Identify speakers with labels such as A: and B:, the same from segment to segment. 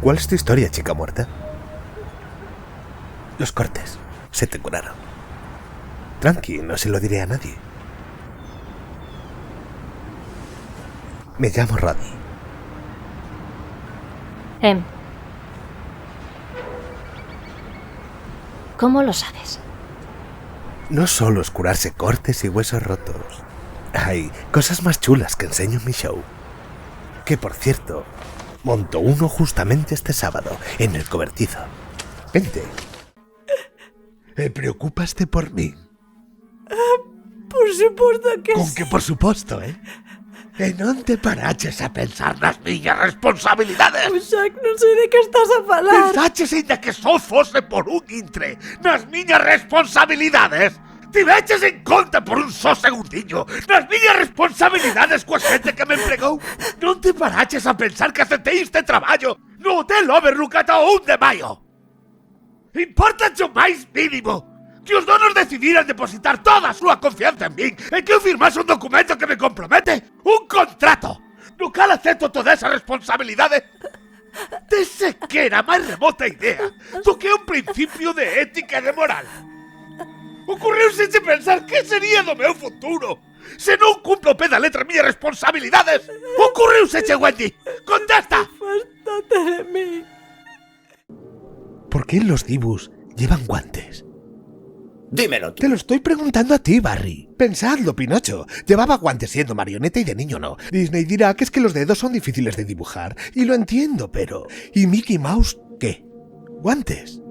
A: ¿Cuál es tu historia, chica muerta? Los cortes se te curaron. Tranqui, no se lo diré a nadie. Me llamo Roddy.
B: ¿Cómo lo sabes?
A: No solo es curarse cortes y huesos rotos. Hay cosas más chulas que enseño en mi show. Que, por cierto, monto uno justamente este sábado, en el Cobertizo. Vente. ¿Te preocupas por mí?
C: Por supuesto que
A: Con
C: sí.
A: que por supuesto, E non te paraches a pensar nas miñas responsabilidades.
C: Jack, non sei de que estás a falar.
A: Pensaches ainda que só fose por un intre nas miñas responsabilidades? Tiveches en conta por un só segundiño nas miñas responsabilidades coa xente que me empregou? Non te paraches a pensar que aceptei este traballo no Hotel Overlook ata o 1 de maio? Importache o máis mínimo que os donos decidiran depositar toda a súa confianza en min e que eu firmase un documento que me compromete, un contrato, no cal acepto toda esa responsabilidade. De sequera máis remota idea do que un principio de ética e de moral. Ocurriuseche pensar que sería do meu futuro se non cumplo o pé da letra as miñas responsabilidades. Ocurriuseche, Wendy. Contesta.
C: Bástate de mí.
A: ¿Por qué los Dibus llevan guantes?
D: Dímelo tú.
A: Te lo estoy preguntando a ti, Barry. Pensadlo, Pinocho. Llevaba guantes siendo marioneta y de niño no. Disney dirá que es que los dedos son difíciles de dibujar. Y lo entiendo, pero... ¿Y Mickey Mouse qué? ¿Guantes?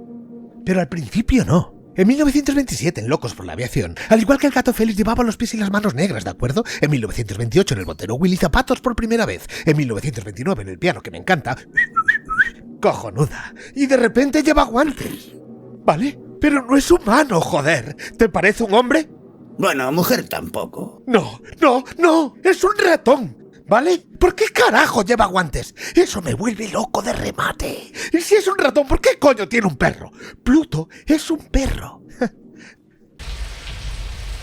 A: Pero al principio no. En 1927, en Locos por la Aviación, al igual que el gato Félix llevaba los pies y las manos negras, ¿de acuerdo? En 1928, en el Botero Willy, zapatos por primera vez. En 1929, en el piano, que me encanta... cojonuda. Y de repente lleva guantes. ¿Vale? Pero no es humano, joder. ¿Te parece un hombre?
D: Bueno, mujer tampoco.
A: No, no, no. Es un ratón. ¿Vale? ¿Por qué carajo lleva guantes? Eso me vuelve loco de remate. Y si es un ratón, ¿por qué coño tiene un perro? Pluto es un perro.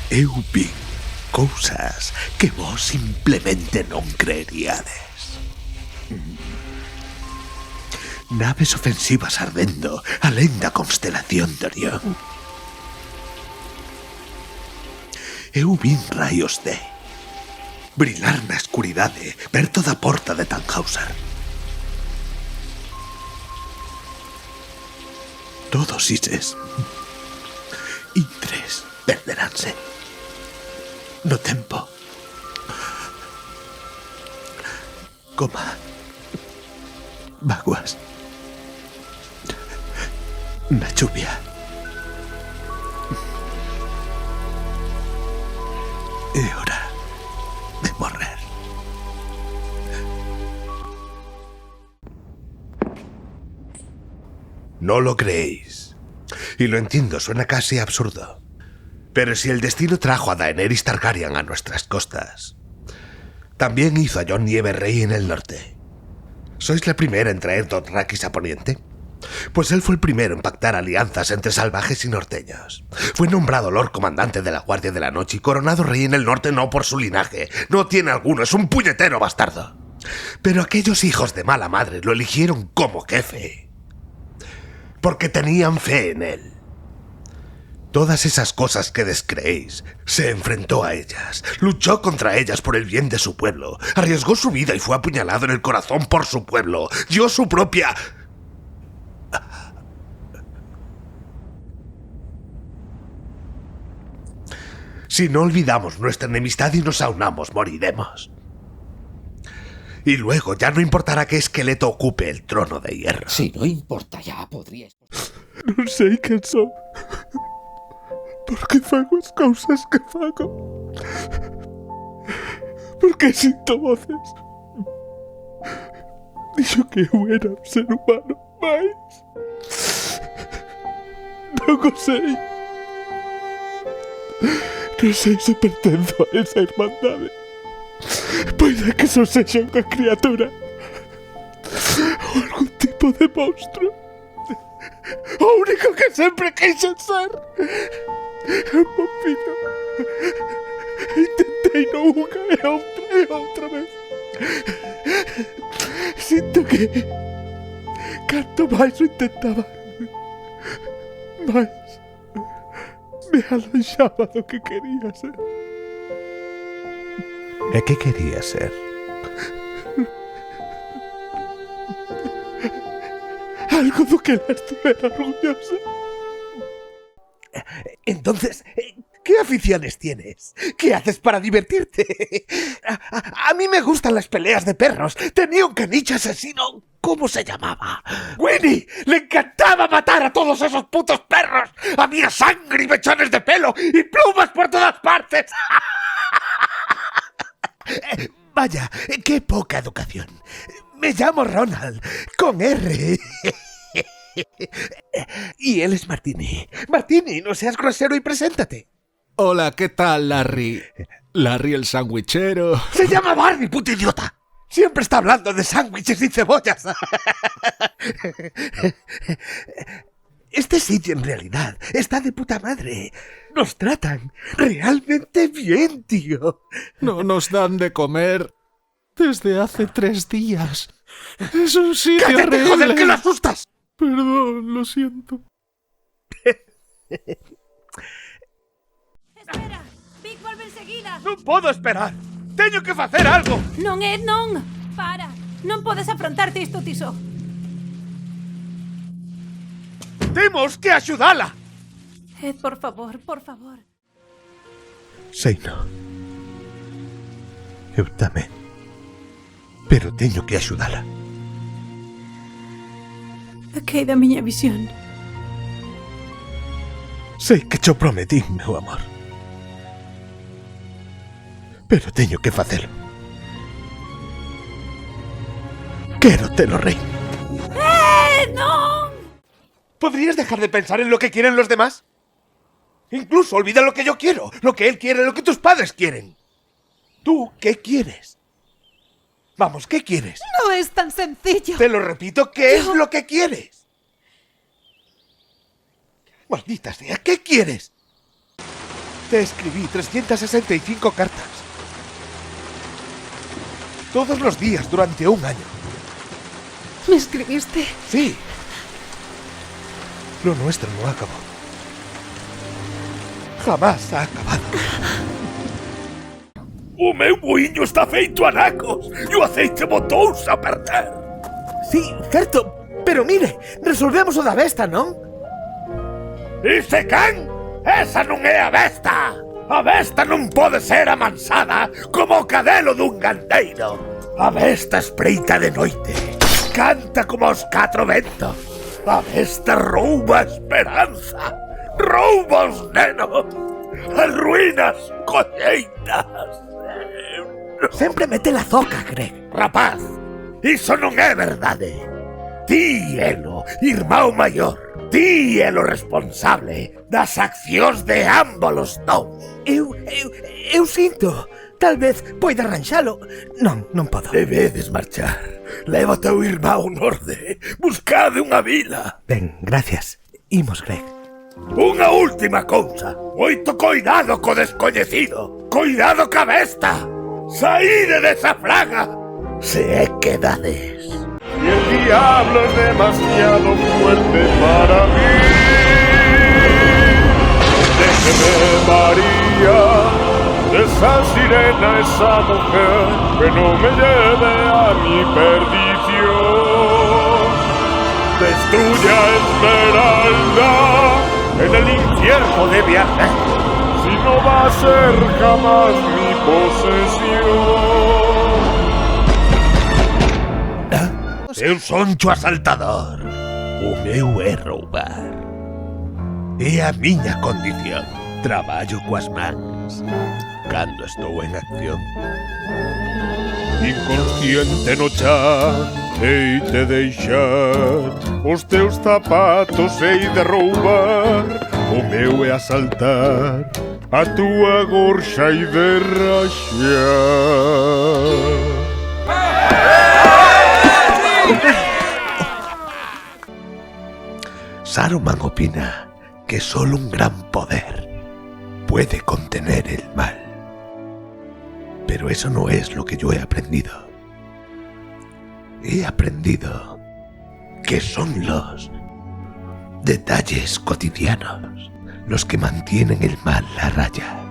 A: Eu vi cousas que vos simplemente non creeríades. Naves ofensivas ardendo alén da constelación de Orión. Eu vin raios de brilar na escuridade, ver toda a porta de Tannhauser. Todos ises intres perderánse no tempo. Coma vaguas na chuvia. É hora de morrer. No lo creéis. Y lo entiendo, suena casi absurdo. Pero si el destino trajo a Daenerys Targaryen a nuestras costas, también hizo a Jon Nieve rey en el norte. ¿Sois la primera en traer Dothrakis a Poniente? Pues él fue el primero en pactar alianzas entre salvajes y norteños. Fue nombrado Lord Comandante de la Guardia de la Noche y coronado rey en el norte no por su linaje. No tiene alguno, es un puñetero bastardo. Pero aquellos hijos de mala madre lo eligieron como jefe porque tenían fe en él. Todas esas cosas que descreéis, se enfrentó a ellas, luchó contra ellas por el bien de su pueblo, arriesgó su vida y fue apuñalado en el corazón por su pueblo, dio su propia... Si no olvidamos nuestra enemistad y nos aunamos, moriremos. Y luego ya no importará que Esqueleto ocupe el trono de hierro.
D: Si no importa ya, podrías...
A: Non sei quen son. Por que fago as cousas que fago? Por que sinto voces? Dixo que eu era un ser humano, mais... Non o sei. Non sei se pertenzo a esa irmandade. Poida que só sexa unha criatura ou algún tipo de monstro. O único que sempre queixen ser é un vampiro. Intentei no unha e outra vez. Sinto que Canto máis o intentaba, máis me alonxaba do que quería ser. E que quería ser? Algo do que la estuviera orgullosa.
E: Entonces, ¿qué aficiones tienes? ¿Qué haces para divertirte? A mí me gustan las peleas de perros. Tenía un caniche asesino. ¿Cómo se llamaba? ¡Winnie! ¡Le encantaba matar a todos esos putos perros! Había sangre y mechones de pelo y plumas por todas partes. Vaya, qué poca educación. Me llamo Ronald, con R. Y él es Martini. Martini, no seas grosero y preséntate.
F: Hola, ¿qué tal, Larry? Larry el sandwichero.
E: Se llama Barney, puto idiota. Siempre está hablando de sándwiches y cebollas. Este sitio en realidad está de puta madre. Nos tratan realmente bien, tío.
F: No nos dan de comer desde hace 3 días. Es un sitio
E: ¡Cállate,
F: horrible.
E: joder, que lo asustas!
F: Perdón, lo siento.
C: Espera, Vic volve enseguida.
E: Non podo esperar. Teño que facer algo.
C: Non, Ed, non. Para, non podes afrontarte isto ti só.
E: Temos que axudala.
C: Ed, por favor, por favor.
A: Sei no. Eu tamén. Pero teño que axudala.
C: Que da miña visión.
A: Sei que cho prometín, meu amor. Pero teño que facelo. Quero telo rei.
C: Non!
E: ¿Podrías dejar de pensar en lo que quieren los demás? Incluso olvida lo que yo quiero, lo que él quiere, lo que tus padres quieren. ¿Tú qué quieres? Vamos, ¿qué quieres?
C: No es tan sencillo.
E: Te lo repito, ¿qué es lo que quieres? Maldita sea, ¿qué quieres? Te escribí 365 cartas. Todos los días durante 1 año.
C: ¿Me escribiste?
E: Sí. Lo nuestro no acabó. Jamás ha acabado. O meu buiño está feito a nacos e o aceite botouse a perder.
D: Sí, certo. Pero mire, resolvemos o da besta, non?
E: Ese can? Esa non é a besta. A besta non pode ser amansada como o cadelo dun gandeiro. A besta espreita de noite. Canta como os 4 ventos. A besta rouba a esperanza. Rouba os nenos. Arruína as colleitas.
D: Sempre mete la zoca, Greg.
E: Rapaz, iso non é verdade. Ti elo, irmão maior. Ti elo responsable das accións de ambos os dous.
D: Eu sinto. Tal vez poida arranxalo. Non podo.
E: Debedes marchar. Leva teu irmão norde. Buscade unha vila.
D: Ben, gracias. Imos, Greg.
E: Unha última cousa. Moito coidado co descoñecido. Coidado ca besta. Saíde desa fraga. Se é que dades.
G: Y el diablo es demasiado fuerte para mí. Déjeme, María, de esa sirena, esa mujer, que no me lleve a mi perdición. Destruya Esmeralda en el infierno de viaje, si no va a ser jamás mi posesión.
E: Eu son o asaltador. O meu é roubar. É a miña condición. Traballo coas mans cando estou en acción.
G: Inconsciente no chan, hei de deixar os teus zapatos, hei de roubar. O meu é asaltar, a túa gorxa hei de rachar.
A: Saruman opina que solo un gran poder puede contener el mal. Pero eso no es lo que yo he aprendido. He aprendido que son los detalles cotidianos los que mantienen el mal a raya.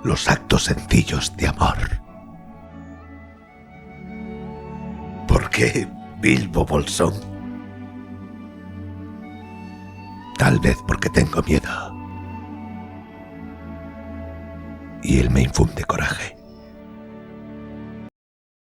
A: Los actos sencillos de amor. ¿Por qué Bilbo Bolsón? Tal vez porque tengo miedo. Y él me infunde coraje.